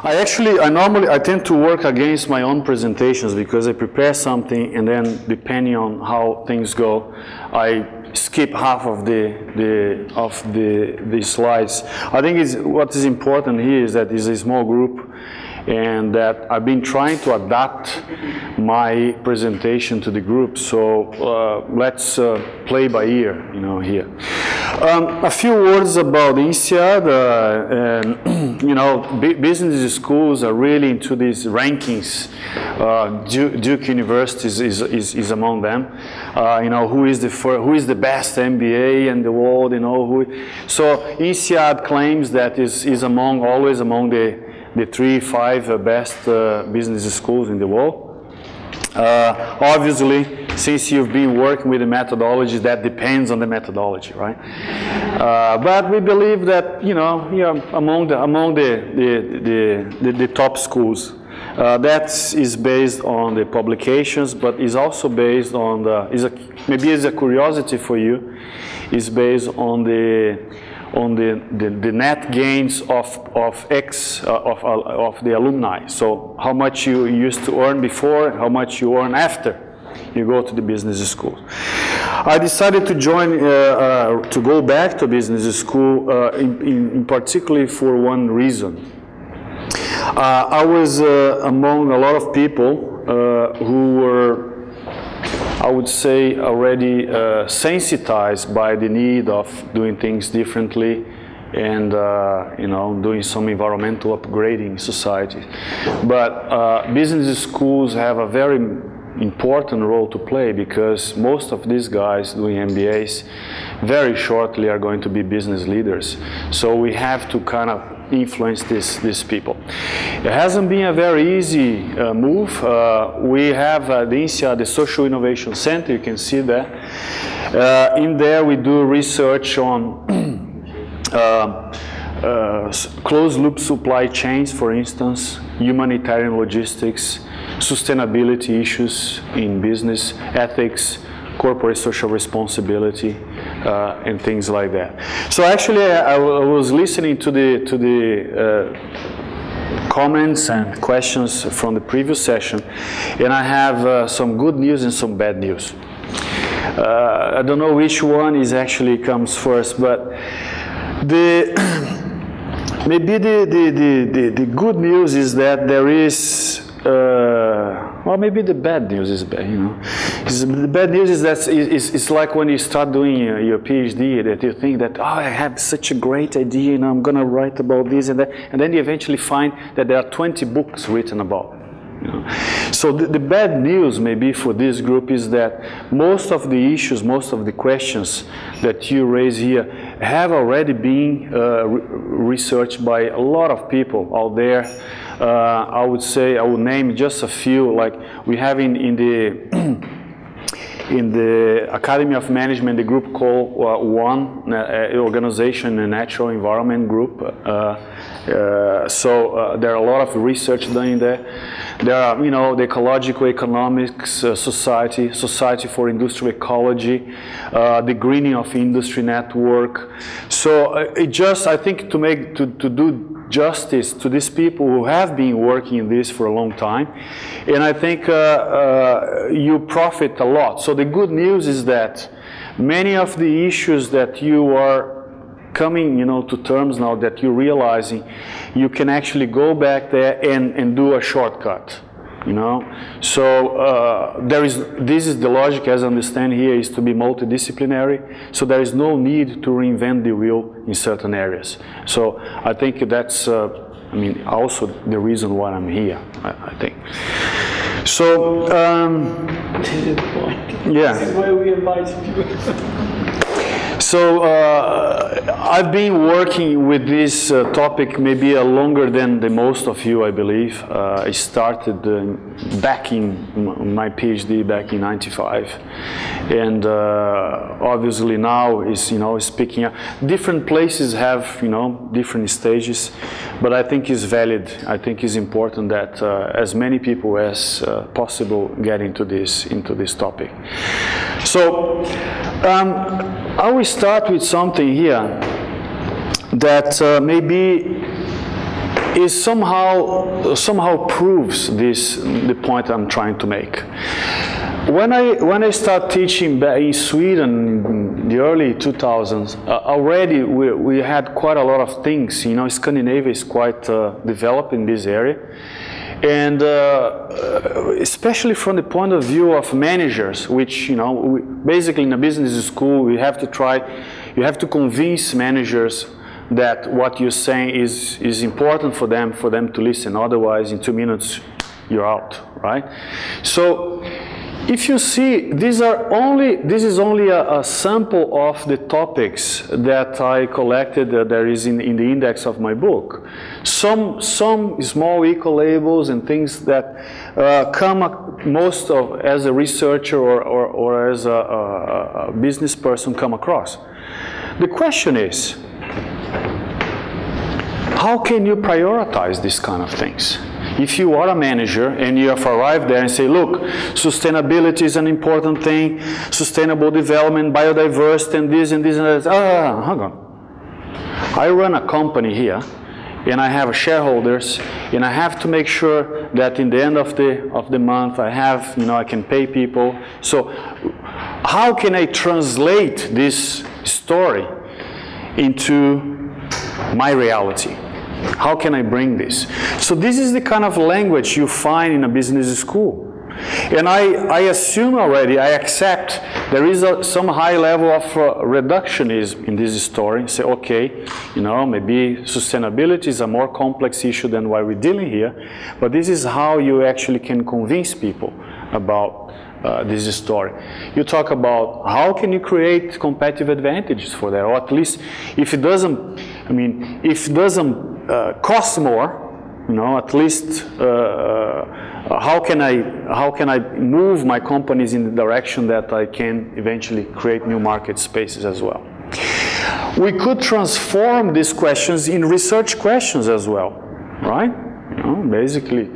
I tend to work against my own presentations because I prepare something and then depending on how things go, I skip half of the slides. I think what is important here is that it's a small group and that I've been trying to adapt my presentation to the group. So let's play by ear, you know, here. A few words about INSEAD. You know, business schools are really into these rankings. Duke University is among them. You know, who is the best MBA in the world? You know, so INSEAD claims that is always among the 3-5 best business schools in the world. Obviously, since you've been working with the methodology, that depends on the methodology, right? But we believe that, you know, among the top schools. That is based on the publications, but is also based on maybe as a curiosity for you, is based on the net gains of the alumni. So how much you used to earn before, how much you earn after you go to the business school. I decided to to go back to business school in particularly for one reason. I was among a lot of people who were, I would say, already sensitized by the need of doing things differently and you know, doing some environmental upgrading in society. But business schools have a very important role to play because most of these guys doing MBAs very shortly are going to be business leaders. So we have to kind of influence these people. It hasn't been a very easy move. We have the INSEAD, the Social Innovation Center, you can see that. In there we do research on closed-loop supply chains, for instance, humanitarian logistics, sustainability issues in business, ethics, corporate social responsibility, and things like that. So actually, I was listening to the comments and questions from the previous session, and I have some good news and some bad news. I don't know which one is actually comes first, but maybe the good news is that there is. Well, maybe the bad news is bad, you know. The bad news is that it's like when you start doing your PhD, that you think that, oh, I have such a great idea, and I'm going to write about this and that, and then you eventually find that there are 20 books written about. You know. So the bad news maybe for this group is that most of the issues, most of the questions that you raise here have already been researched by a lot of people out there. I would say, I will name just a few, like we have in the Academy of Management, the group called ONE, Organization and Natural Environment Group. So there are a lot of research done in there. There are, you know, the Ecological Economics Society, Society for Industrial Ecology, the Greening of Industry Network. So I think to do justice to these people who have been working in this for a long time, and I think you profit a lot. So the good news is that many of the issues that you are coming, you know, to terms now, that you're realizing, you can actually go back there and do a shortcut, you know. So this is the logic, as I understand here, is to be multidisciplinary. So there is no need to reinvent the wheel in certain areas. So I think that's, I mean, also the reason why I'm here, I think. So, yeah. This is why we invited you. So I've been working with this topic maybe longer than the most of you, I believe. I started back in my PhD back in '95, and obviously now is, you know, is picking up. Different places have, you know, different stages, but I think it's valid. I think it's important that as many people as possible get into this topic. So I will start with something here that maybe is somehow proves the point I'm trying to make. When I start teaching back in Sweden in the early 2000s, already we had quite a lot of things. You know, Scandinavia is quite developed in this area, and especially from the point of view of managers, which, you know, basically in a business school you have to convince managers that what you're saying is important for them to listen. Otherwise, in 2 minutes, you're out, right? So, if you see, this is only a sample of the topics that I collected that there is in the index of my book. Some small eco-labels and things that most of, as a researcher or as a business person, come across. The question is, how can you prioritize these kind of things? If you are a manager and you have arrived there and say, look, sustainability is an important thing, sustainable development, biodiversity, and this and this and that. Hang on. I run a company here, and I have shareholders, and I have to make sure that in the end of the month I have, you know, I can pay people. So how can I translate this story into my reality? How can I bring this? So this is the kind of language you find in a business school. And I assume already, I accept there is some high level of reductionism in this story. Say, okay, you know, maybe sustainability is a more complex issue than what we're dealing here, but this is how you actually can convince people about this story. You talk about how can you create competitive advantages for that, or at least if it doesn't, I mean, if it doesn't cost more, you know, at least how can I move my companies in the direction that I can eventually create new market spaces as well. We could transform these questions in research questions as well, right? You know, basically,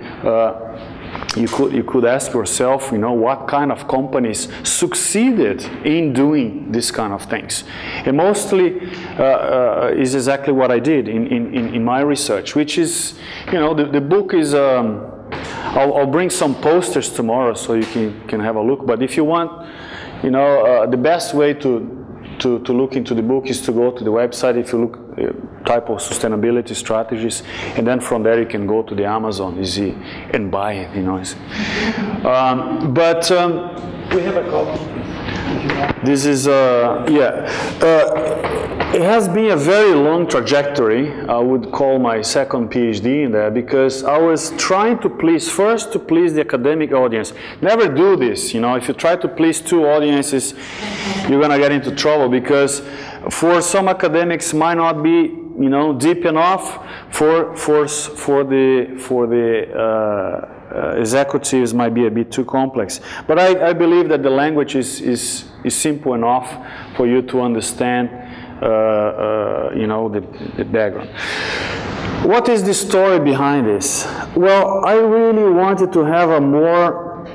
you could ask yourself, you know, what kind of companies succeeded in doing this kind of things. And mostly is exactly what I did in my research, which is, you know, the book is, I'll bring some posters tomorrow so you can have a look. But if you want, you know, the best way to look into the book is to go to the website. If you look, type of sustainability strategies, and then from there you can go to the Amazon easy and buy it, you know. We have a copy. This is it has been a very long trajectory. I would call my second PhD in there, because I was trying to please the academic audience. Never do this, you know. If you try to please two audiences, you're gonna get into trouble, because for some academics might not be, you know, deep enough. For the executives might be a bit too complex. But I believe that the language is simple enough for you to understand, you know, the background. What is the story behind this? Well, I really wanted to have a more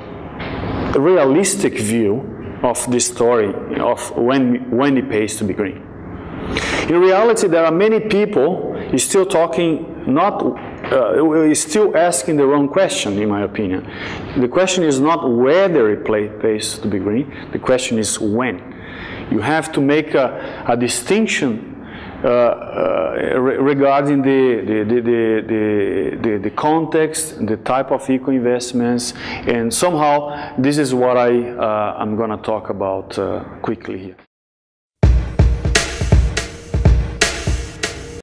realistic view of this story of when it pays to be green. In reality, there are many people still talking, still asking the wrong question, in my opinion. The question is not whether it pays to be green, the question is when. You have to make a distinction regarding the context, the type of eco-investments, and somehow this is what I'm going to talk about quickly here.